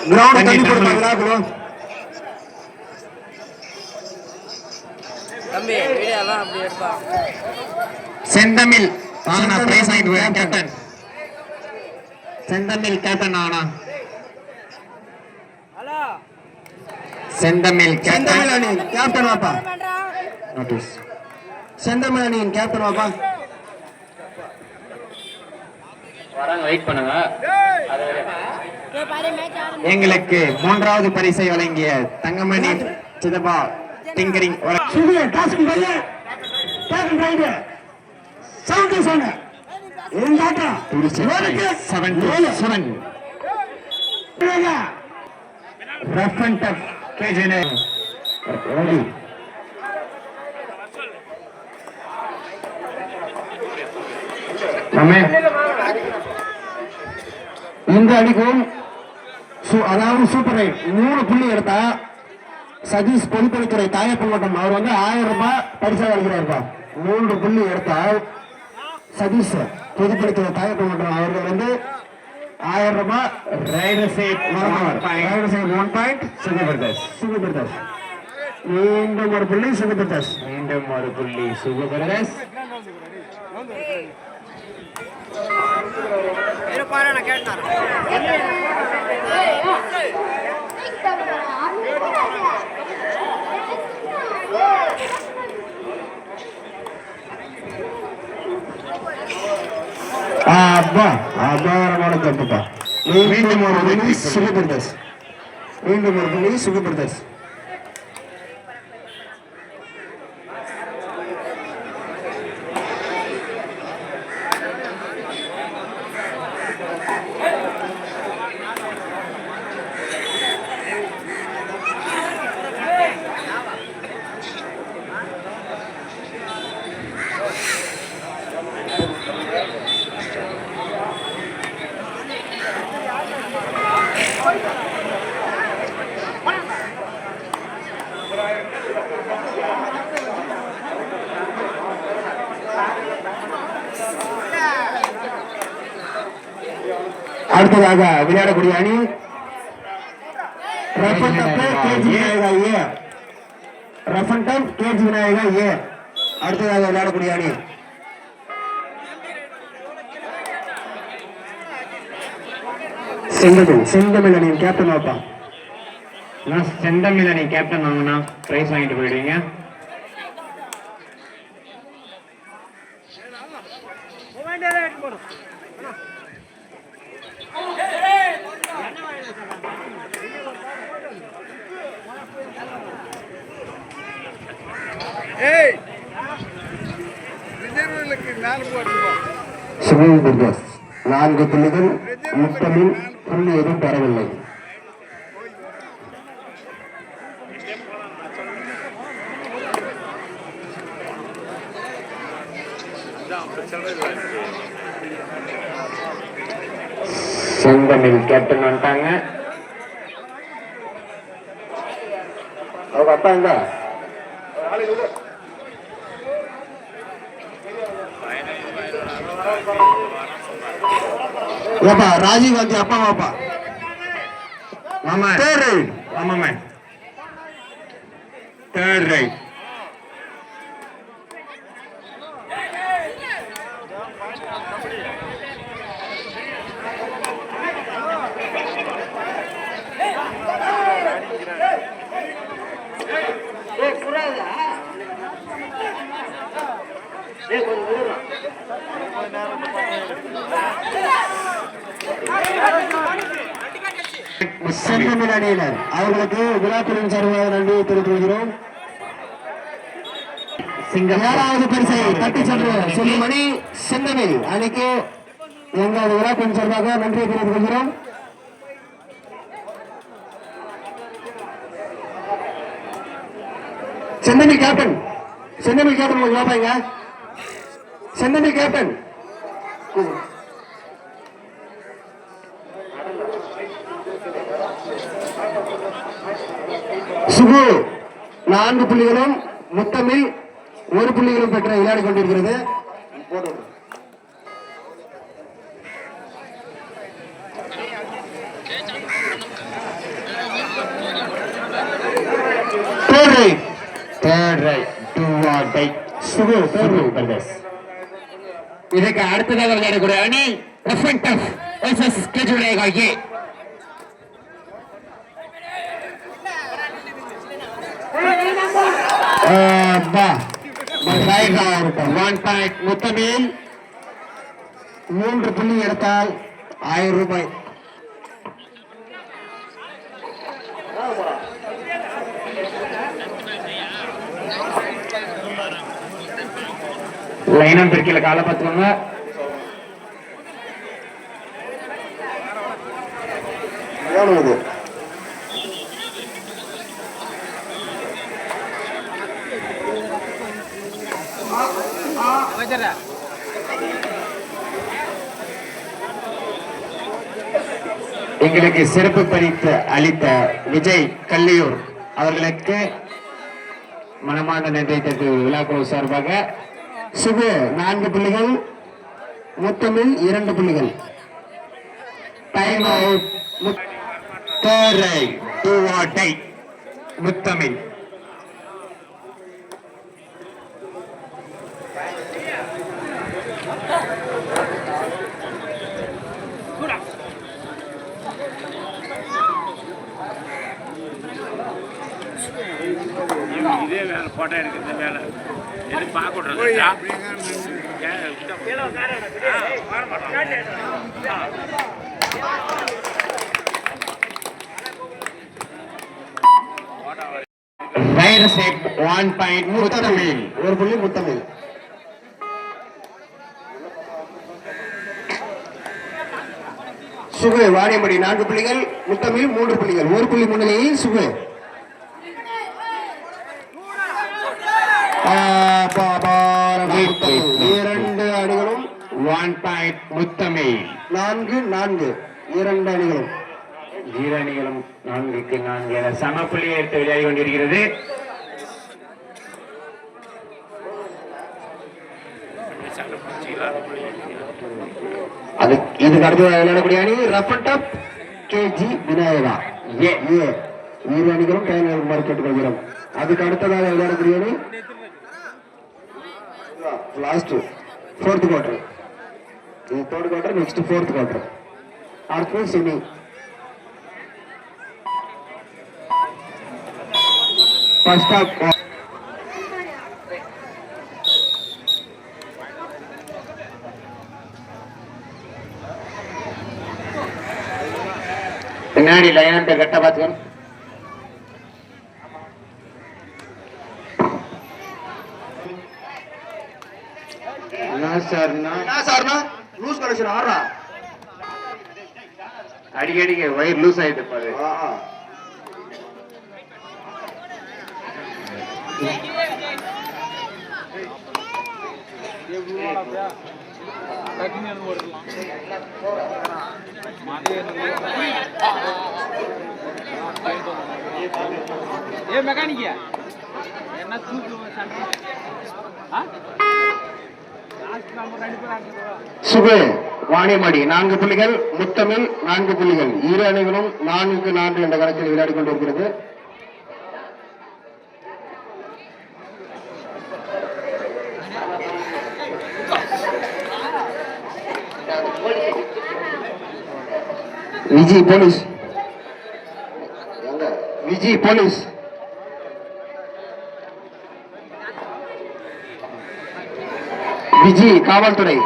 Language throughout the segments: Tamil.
கிரவுண்ட் தண்ணி போடுறாங்களா ப்ரோ? தம்பி வீடியோ தான் அப்படி எடுப்பா. செந்தமிழ் வாங்கண்ணா, பிரைஸ் வாங்கிட்டு போய் கேப்டன். செந்தமிழ் கேப்டன் ஆனா செந்தமிழ் செந்தமிழ் அணியின் கேப்டன் வாப்பா. நோட்டீஸ் செந்தமிழ் அணியின் கேப்டன் வாப்பா. வராங்க, வெயிட் பண்ணுங்க. எங்களுக்கு 3வது பரிசை வழங்கிய தங்கமணி சிதம்பா டிங்கரிங் இந்த அடிக்கும் அதாவது சூப்பர் ரைட் 3 புள்ளி எடுத்தா சதீஷ் பொதுப்பணித்துறை தாயப்பன் மட்டம் அவர் வந்து 1000 ரூபாய் பரிசா வழங்குறாருப்பா. 3 புள்ளி எடுத்தால் சதீஷ் பொதுப்பணித்துறை தாயப்பன் மட்டம் அவர்கள் வந்து 1000 ரூபாய். ரைடர் சேட் 1 பாயிண்ட் சுகபிரதாஸ். மீண்டும் ஒரு புள்ளி சுகபிரதாஸ். அபாரமான தப்புப்பா. மீண்டும் ஒரு புள்ளி சுகபிரதாஸ். அடுத்ததாக விளையாடக்கூடிய அணி ரஃபன் டப் கேஜி விநாயகா ஏ. அடுத்ததாக விளையாடக்கூடிய அணி செந்தமிழ் அணியின் கேப்டன் வாப்பா. செந்தமிழ் அணி கேப்டன் வாங்கினா பிரைஸ் வாங்கிட்டு போயிடுவீங்க. சுகபிரதாஸ் 4 புள்ளிகள். முத்தமிழ் புள்ளி எதுவும் பெறவில்லை. செந்தமிழ் கேப்டன் வந்துட்டாங்க. அவங்க அப்பா எங்க? ராஜீவ் காந்தி அப்பா வாப்பா. மாமா ஆமாமே தேர்ட் ரைட். செந்தமிழ் அணியினர் அவர்களுக்கு விழாக்குழுவின் சார்பாக நன்றியை தெரிவித்துக் கொள்கிறோம். 7வது பரிசை தட்டி சென்று செல்லும் அணி செந்தமிழ் அணிக்கு எங்களது விழாக்குழுவின் சார்பாக நன்றியை தெரிவித்துக் கொள்கிறோம். செந்தமிழ் கேப்டன் உங்களுக்கு வாப்பாங்க. செந்தமிழ் கேப்டன் சுகு 4 புள்ளிகளும் முத்தமிழ் 1 புள்ளிகளும் பெற்ற விளையாடி கொண்டிருக்கிறது. Raid third raid do or die Suku Suku brothers. இதுக்கு அடுத்ததாக விளையாடக்கூடிய அணி ரஃப் அண்ட் டஃப் வெர்சஸ் கேஜுவேகா ஏ. ஒன் பாயிண்ட் முத்தமிழ் 3 புள்ளி எடுத்தால் 1000 ரூபாய். லைனம் பிரிக்கல காலை பார்த்துக்கோங்க. எவ்வளவு எங்களுக்கு சிறப்பு பரிசு அளித்த விஜய் கல்லியூர் அவர்களுக்கு மனமார்ந்த நன்றி தெரிவித்து விழாக்குழு சார்பாக சுகு 4 புள்ளிகள், முத்தமிழ் 2 புள்ளிகள். Time out. Third raid do or die Muthamizh. இதே வேலை போட்டோ எனக்கு இந்த வேலை எது பார்க்கணும் ஒன் பாயிண்ட் முத்தமிழ் 1 புள்ளி முத்தமிழ். சுகு வாணியம்படி 4 புள்ளிகள், முத்தமிழ் 3 புள்ளிகள். 1 புள்ளி முன்னிலையில் சுகு. இரண்டு அணிகளும் ஒன் பாயிண்ட் முத்தமிழ் 4-4. 2 அணிகளும் இரு அணிகளும் 4-4 என சம புள்ளியை எடுத்து விளையாடி கொண்டிருக்கிறது. இதுக்கு அடுத்து விளையாடக்கூடிய அணி rough and tough KG Vinayaka A. இரு அணிகளும் கையில் கேட்டுக்கொள்கிறோம். அதுக்கு அடுத்ததாக விளையாடக்கூடிய அணி லாஸ்ட் 4th குவார்டர். இது 3rd quarter, next 4th quarter. அடுத்து செமி. ஃபர்ஸ்ட் ஹாஃப் பின்னாடி லைன் கட்ட பார்த்துக்கணும். லூஸ் கனெக்ஷன் ஆடுறா. அடிக்கடிக்கு வயிறு லூஸ் ஆயிட்டு பாரு. ஏ மெக்கானிக்க என்ன தூக்கு சுகு வாணியம்பாடி 4 புள்ளிகள், முத்தமிழ் 4 புள்ளிகள். இரு அணிகளும் 4-4 என்ற கணக்கில் விளையாடி கொண்டிருக்கிறது. விஜி போலீஸ், விஜி போலீஸ், விஜி காவல்துறை.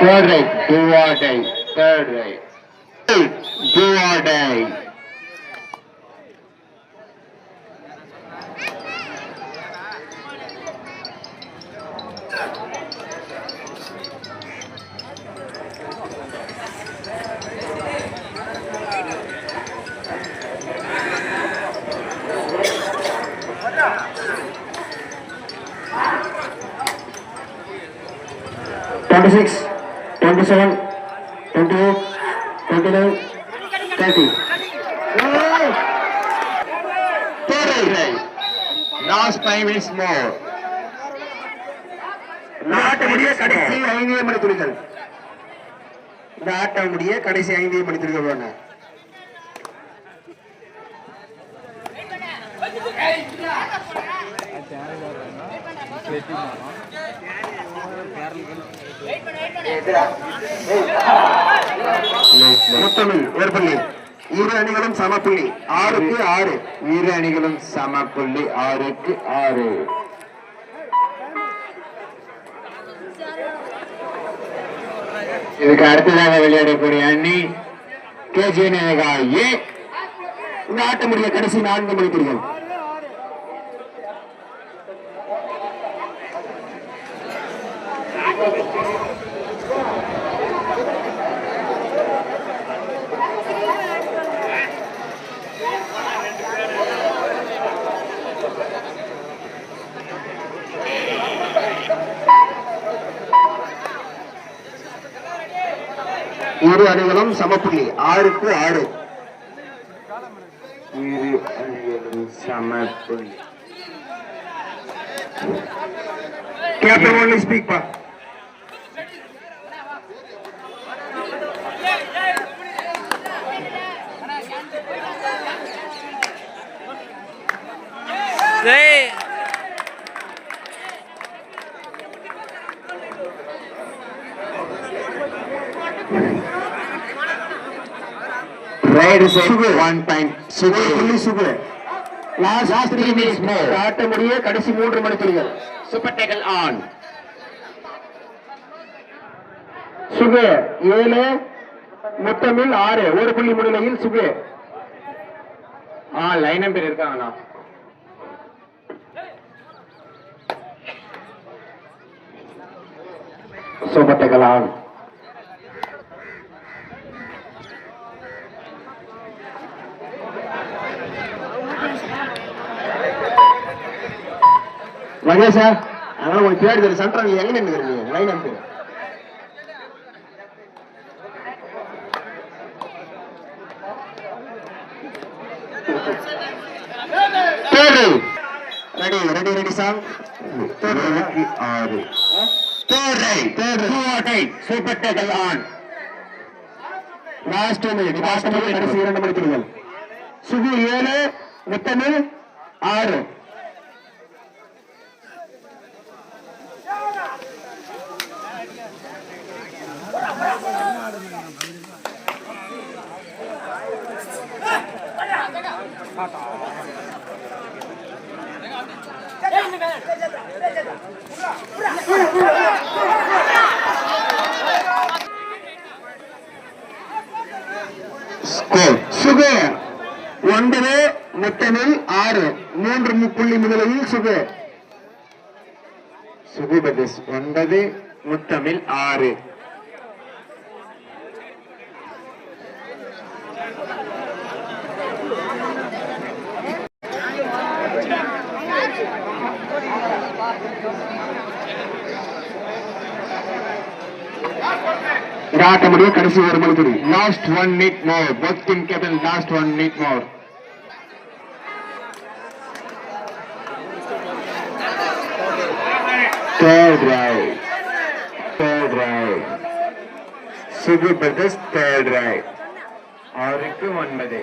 Third right, do or die. Third right, do or die. Twenty-six, 27, 28, 29, 30. Third right, last 5 minutes more. நாட்டமுடிய கடைசி 5 மணி துளிகள். நாட்டமுடிய கடைசி 5 மணி துளிகள் வேணா. முத்தமிழ் ஒரு புள்ளி. இரு அணிகளும் சமப்புள்ளி 6க்கு 6. இரு அணிகளும் சமப்புள்ளி 6க்கு 6. இதுக்கு அடுத்ததாக விளையாடக்கூடிய அணி கேஜி நேகா ஏ. நாட்டமுடிய கடைசி 4 மணி துளிகள். இரு அணிகளும் சமப்புள்ளி 6க்கு 6. இரு அணிகளும் சமப்புள்ளி. கேப்டன் ஒன்லி ஸ்பீக் பா. டேய் Red is 1 point. ஒரு புள்ளி சுகு. Last 3 minutes more. நாட்டமுடிய கடைசி 3 மணி துளிகள். Super tackle on. சுகு 7, முத்தமிழ் 6. ஒரு புள்ளி முன்னிலையில் சுகு. லைன் நம்பர் இருக்காங்களா? Super tackle on. மகேஷா அதனால உங்களுக்கு பேர் தெரியும். சென்ட்ரல் நீங்க எங்க நின்னுக்கிறீங்க? லைன் அனுப்பி ரெடி ரெடி ரெடி சாங். 6. Super tackle on. Last minute. கடைசி 2 மணி துளிகள். சுகு 7, முத்தமிழ் 6. சுகு 9, முத்தமிழ் 6. 3 புள்ளி முதலில் சுகு. சுகு பிரதேஷ் 9, முத்தமிழ் 6. நாட்டமுடிய கடைசி 1 மணி துளி. Last 1 minute more. Both team captain last 1 minute more. Third right. Sugu brothers third right. 6க்கு 9.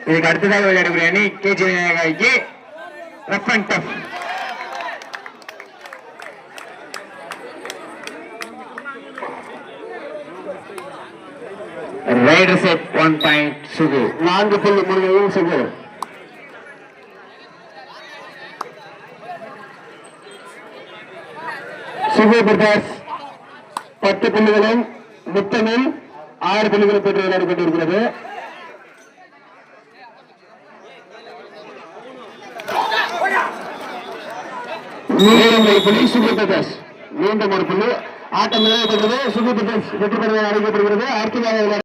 இதுக்கு அடுத்ததாக விளையாடக்கூடிய அணி KG Neha rough and tough. Riders at 1 point. Sugu 4 புள்ளி முன்னிலையில் சுகு. சுகு பிரதேஷ் 10 புள்ளிகளும் முத்தமிழ் 6 புள்ளிகளும் பெற்று விளையாடி கொண்டிருக்கிறது. மீண்டும் ஒரு புள்ளி சுகு பிரதேஷ். மீண்டும் ஒரு புள்ளி. ஆட்டம் நிறைவேற்றது. சுகு பிரதேஷ் வெற்றி பெறுவதாக அறிவிக்கப்படுகிறது. அடுத்ததாக